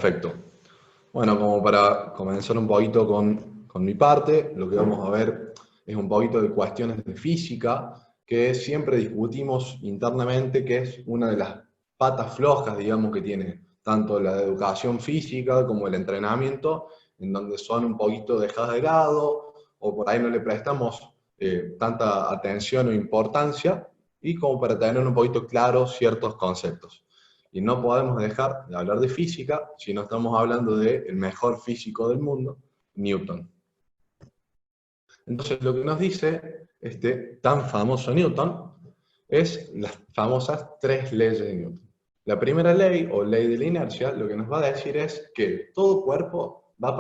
Perfecto. Bueno, como para comenzar un poquito con mi parte, lo que vamos a ver es un poquito de cuestiones de física que siempre discutimos internamente, que es una de las patas flojas, digamos, que tiene tanto la educación física como el entrenamiento, en donde son un poquito dejadas de lado o por ahí no le prestamos tanta atención o importancia, y como para tener un poquito claros ciertos conceptos. Y no podemos dejar de hablar de física si no estamos hablando del mejor físico del mundo, Newton. Entonces, lo que nos dice este tan famoso Newton es las famosas tres leyes de Newton. La primera ley, o ley de la inercia, lo que nos va a decir es que todo cuerpo va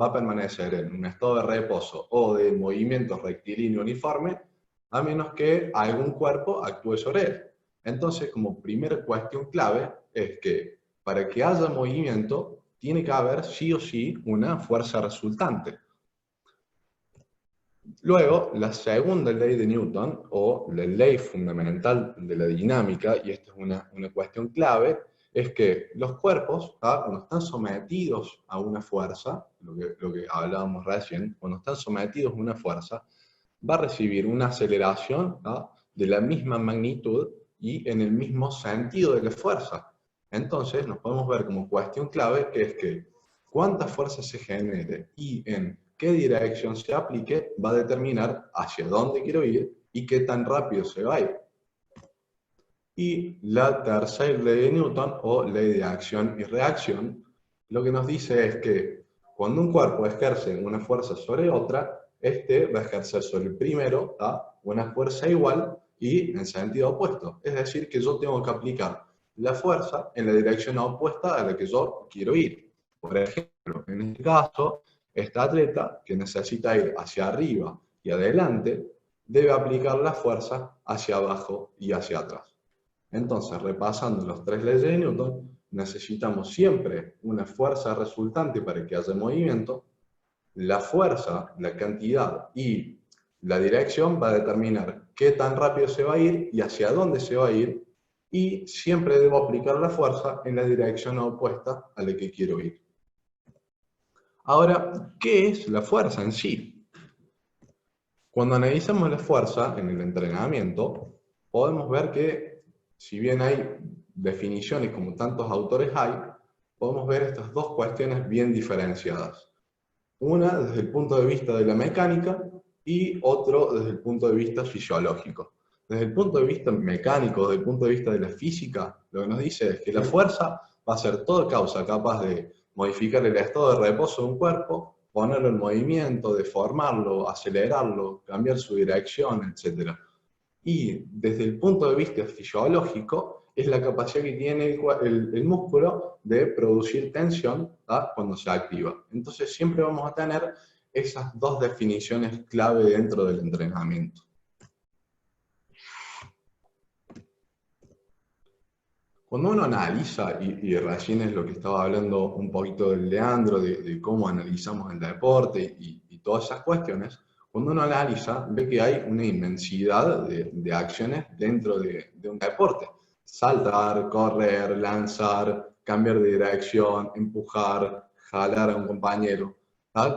a permanecer en un estado de reposo o de movimiento rectilíneo uniforme, a menos que algún cuerpo actúe sobre él. Entonces, como primera cuestión clave, es que para que haya movimiento, tiene que haber sí o sí una fuerza resultante. Luego, la segunda ley de Newton, o la ley fundamental de la dinámica, y esta es una cuestión clave, es que los cuerpos, cuando están sometidos a una fuerza, lo que hablábamos recién, cuando están sometidos a una fuerza, va a recibir una aceleración de la misma magnitud y en el mismo sentido de la fuerza. Entonces, nos podemos ver como cuestión clave que es que cuánta fuerza se genere y en qué dirección se aplique va a determinar hacia dónde quiero ir y qué tan rápido se va a ir. Y la tercera ley de Newton, o ley de acción y reacción, lo que nos dice es que cuando un cuerpo ejerce una fuerza sobre otra, este va a ejercer sobre el primero una fuerza igual y en sentido opuesto. Es decir, que yo tengo que aplicar la fuerza en la dirección opuesta a la que yo quiero ir. Por ejemplo, en este caso, este atleta que necesita ir hacia arriba y adelante, debe aplicar la fuerza hacia abajo y hacia atrás. Entonces, repasando las tres leyes de Newton, necesitamos siempre una fuerza resultante para que haya movimiento. La fuerza, la cantidad y la dirección va a determinar qué tan rápido se va a ir y hacia dónde se va a ir, y siempre debo aplicar la fuerza en la dirección opuesta a la que quiero ir. Ahora, ¿qué es la fuerza en sí? Cuando analizamos la fuerza en el entrenamiento, podemos ver que, si bien hay definiciones como tantos autores hay, podemos ver estas dos cuestiones bien diferenciadas. Una desde el punto de vista de la mecánica y otro desde el punto de vista fisiológico. Desde el punto de vista mecánico, desde el punto de vista de la física, lo que nos dice es que la fuerza va a ser toda causa capaz de modificar el estado de reposo de un cuerpo, ponerlo en movimiento, deformarlo, acelerarlo, cambiar su dirección, etc. Y desde el punto de vista fisiológico, es la capacidad que tiene el músculo de producir tensión cuando se activa. Entonces siempre vamos a tener esas dos definiciones clave dentro del entrenamiento. Cuando uno analiza, y recién es lo que estaba hablando un poquito del Leandro, de cómo analizamos el deporte y todas esas cuestiones, cuando uno analiza ve que hay una inmensidad de acciones dentro de un deporte. Saltar, correr, lanzar, cambiar de dirección, empujar, jalar a un compañero,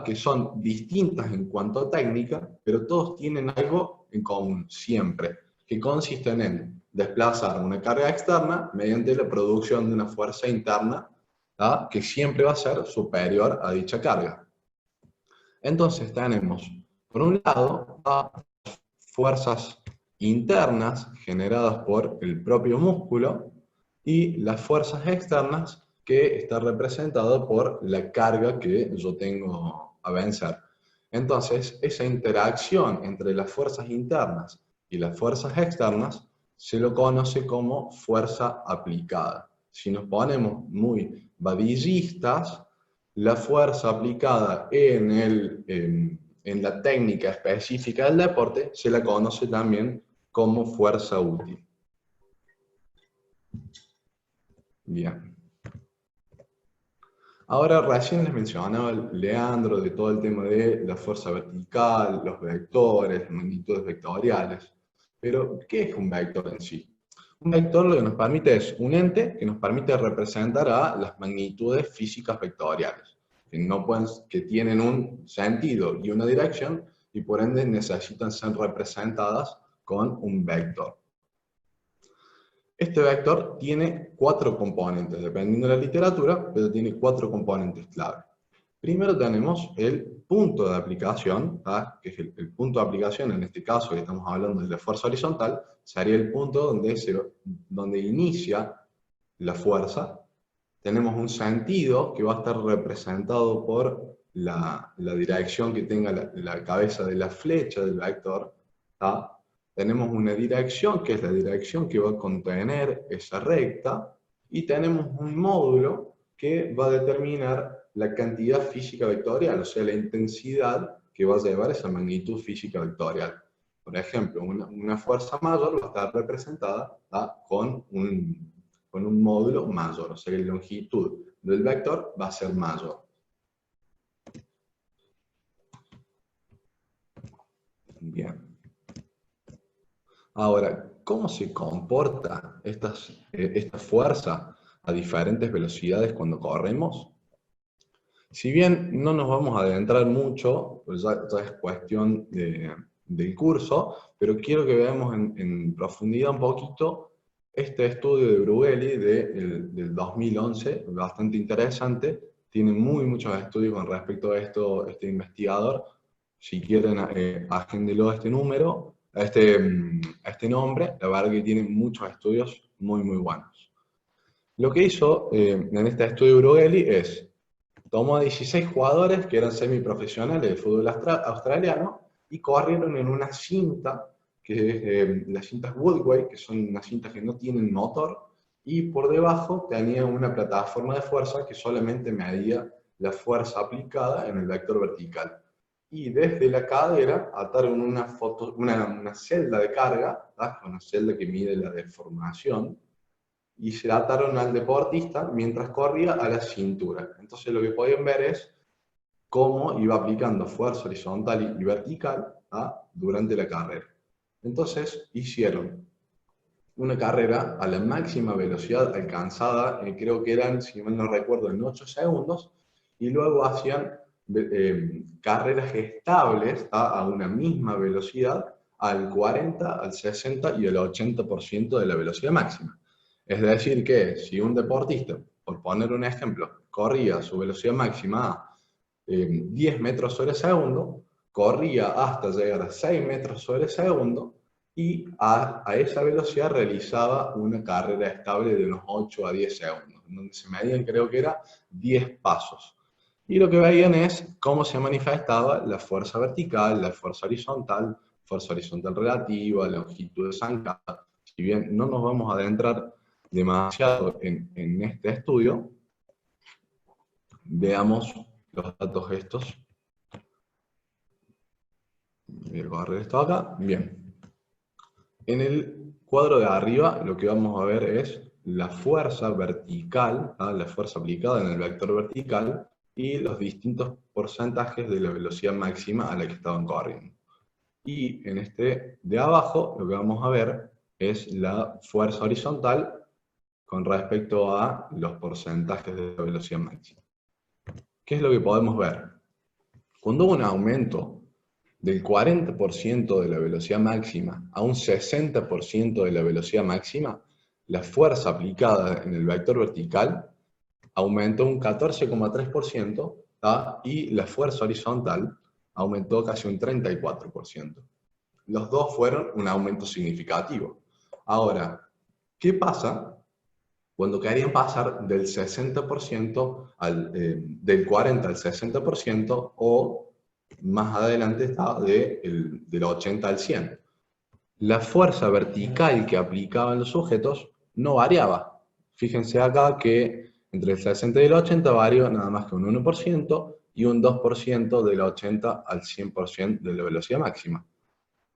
que son distintas en cuanto a técnica, pero todos tienen algo en común siempre, que consisten en desplazar una carga externa mediante la producción de una fuerza interna, que siempre va a ser superior a dicha carga. Entonces tenemos, por un lado, fuerzas internas generadas por el propio músculo y las fuerzas externas que está representado por la carga que yo tengo a vencer. Entonces, esa interacción entre las fuerzas internas y las fuerzas externas se lo conoce como fuerza aplicada. Si nos ponemos muy vadillistas, la fuerza aplicada en la técnica específica del deporte se la conoce también como fuerza útil. Bien. Ahora, recién les mencionaba Leandro de todo el tema de la fuerza vertical, los vectores, las magnitudes vectoriales. Pero, ¿qué es un vector en sí? Un vector lo que nos permite es un ente que nos permite representar a las magnitudes físicas vectoriales, que tienen un sentido y una dirección, y por ende necesitan ser representadas con un vector. Este vector tiene 4 componentes, dependiendo de la literatura, pero tiene 4 componentes clave. Primero tenemos el punto de aplicación, ¿tá? Que es el punto de aplicación, en este caso que estamos hablando de la fuerza horizontal, sería el punto donde inicia la fuerza. Tenemos un sentido que va a estar representado por la dirección que tenga la cabeza de la flecha del vector, ¿tá? Tenemos una dirección, que es la dirección que va a contener esa recta, y tenemos un módulo que va a determinar la cantidad física vectorial, o sea, la intensidad que va a llevar esa magnitud física vectorial. Por ejemplo, una fuerza mayor va a estar representada, ¿tá? con un módulo mayor, o sea, la longitud del vector va a ser mayor. Bien. Ahora, ¿cómo se comporta esta fuerza a diferentes velocidades cuando corremos? Si bien no nos vamos a adentrar mucho, pues ya es cuestión del curso, pero quiero que veamos en profundidad un poquito este estudio de Brughelli del 2011, bastante interesante. Tiene muchos estudios con respecto a esto, este investigador. Si quieren, agéndelo a este número, a este nombre. La verdad que tiene muchos estudios muy buenos. Lo que hizo en este estudio de Brughelli es: tomó a 16 jugadores que eran semiprofesionales del fútbol australiano y corrieron en una cinta, que es las cintas Woodway, que son unas cintas que no tienen motor, y por debajo tenía una plataforma de fuerza que solamente medía la fuerza aplicada en el vector vertical. Y desde la cadera ataron una celda de carga, una celda que mide la deformación, y se la ataron al deportista mientras corría a la cintura. Entonces lo que podían ver es cómo iba aplicando fuerza horizontal y vertical durante la carrera. Entonces hicieron una carrera a la máxima velocidad alcanzada, creo que eran, si mal no recuerdo, en 8 segundos, y luego hacían carreras estables a una misma velocidad al 40, al 60 y al 80% de la velocidad máxima. Es decir que si un deportista, por poner un ejemplo, corría a su velocidad máxima a 10 metros sobre segundo, corría hasta llegar a 6 metros sobre segundo, y a esa velocidad realizaba una carrera estable de unos 8 a 10 segundos, donde se medían, creo que era 10 pasos. Y lo que veían es cómo se manifestaba la fuerza vertical, la fuerza horizontal relativa, la longitud de zancada. Si bien no nos vamos a adentrar demasiado en este estudio, veamos los datos estos. Voy a correr esto acá. Bien. En el cuadro de arriba lo que vamos a ver es la fuerza vertical, la fuerza aplicada en el vector vertical, y los distintos porcentajes de la velocidad máxima a la que estaban corriendo. Y en este de abajo lo que vamos a ver es la fuerza horizontal con respecto a los porcentajes de la velocidad máxima. ¿Qué es lo que podemos ver? Cuando hubo un aumento del 40% de la velocidad máxima a un 60% de la velocidad máxima, la fuerza aplicada en el vector vertical aumentó un 14,3%, y la fuerza horizontal aumentó casi un 34%. Los dos fueron un aumento significativo. Ahora, ¿qué pasa cuando querían pasar del 60% del 40 al 60%, o más adelante está del 80 al 100? La fuerza vertical que aplicaban los sujetos no variaba. Fíjense acá que entre el 60 y el 80 varió nada más que un 1% y un 2% del 80 al 100% de la velocidad máxima.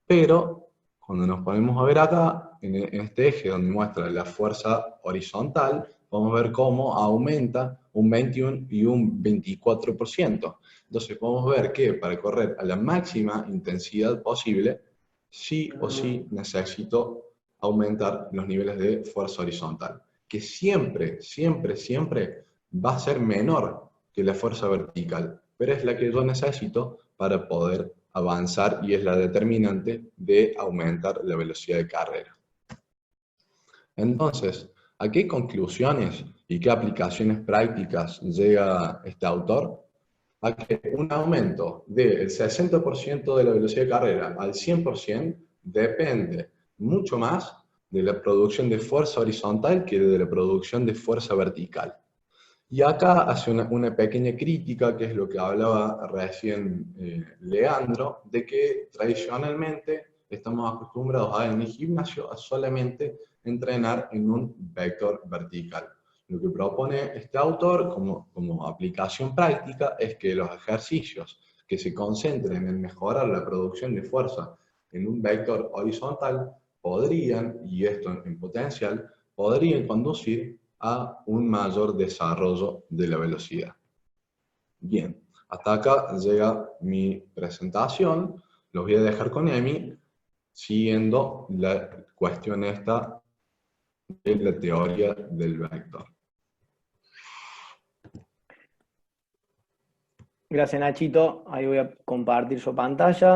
Pero cuando nos ponemos a ver acá, en este eje donde muestra la fuerza horizontal, vamos a ver cómo aumenta un 21 y un 24%. Entonces podemos ver que para correr a la máxima intensidad posible, sí o sí necesito aumentar los niveles de fuerza horizontal, que siempre, siempre, siempre va a ser menor que la fuerza vertical, pero es la que yo necesito para poder avanzar y es la determinante de aumentar la velocidad de carrera. Entonces, ¿a qué conclusiones y qué aplicaciones prácticas llega este autor? A que un aumento del 60% de la velocidad de carrera al 100% depende mucho más de la producción de fuerza horizontal que de la producción de fuerza vertical. Y acá hace una pequeña crítica, que es lo que hablaba recién Leandro, de que tradicionalmente estamos acostumbrados en el gimnasio a solamente entrenar en un vector vertical. Lo que propone este autor como aplicación práctica es que los ejercicios que se concentren en mejorar la producción de fuerza en un vector horizontal podrían, y esto en potencial, podrían conducir a un mayor desarrollo de la velocidad. Bien, hasta acá llega mi presentación. Los voy a dejar con Emi, siguiendo la cuestión esta de la teoría del vector. Gracias, Nachito. Ahí voy a compartir su pantalla.